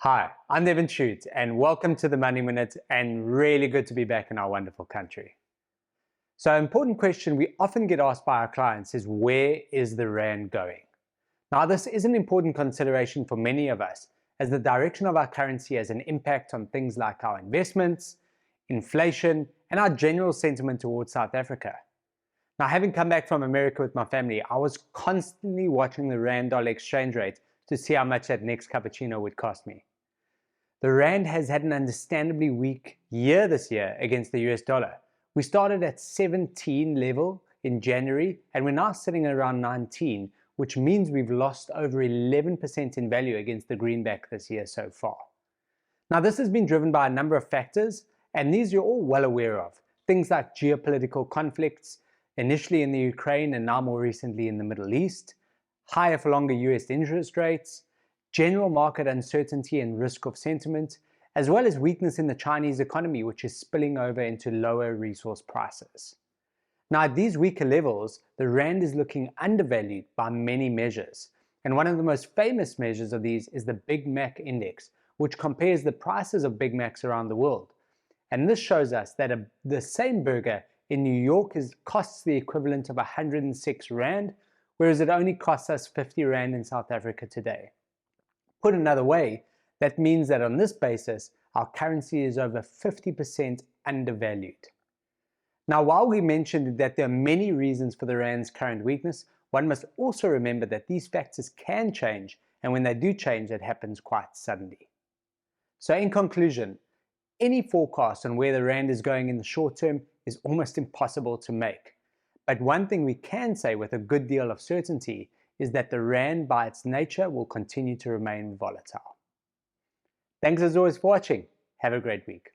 Hi, I'm Devin Shute, and welcome to the Money Minute, and really good to be back in our wonderful country. So, an important question we often get asked by our clients is, where is the Rand going? Now, this is an important consideration for many of us, as the direction of our currency has an impact on things like our investments, inflation, and our general sentiment towards South Africa. Now, having come back from America with my family, I was constantly watching the Rand-dollar exchange rate to see how much that next cappuccino would cost me. The Rand has had an understandably weak year this year against the US dollar. We started at 17 level in January, and we're now sitting at around 19, which means we've lost over 11% in value against the greenback this year so far. Now, this has been driven by a number of factors, and these you're all well aware of. Things like geopolitical conflicts, initially in the Ukraine and now more recently in the Middle East, higher for longer US interest rates, general market uncertainty and risk of sentiment, as well as weakness in the Chinese economy, which is spilling over into lower resource prices. Now, at these weaker levels, the Rand is looking undervalued by many measures. And one of the most famous measures of these is the Big Mac Index, which compares the prices of Big Macs around the world. And this shows us that the same burger in New York costs the equivalent of 106 Rand, whereas it only costs us 50 Rand in South Africa today. Put another way, that means that on this basis, our currency is over 50% undervalued. Now, while we mentioned that there are many reasons for the Rand's current weakness, one must also remember that these factors can change, and when they do change, it happens quite suddenly. So in conclusion, any forecast on where the Rand is going in the short term is almost impossible to make. But one thing we can say with a good deal of certainty is that the Rand by its nature will continue to remain volatile. Thanks as always for watching. Have a great week.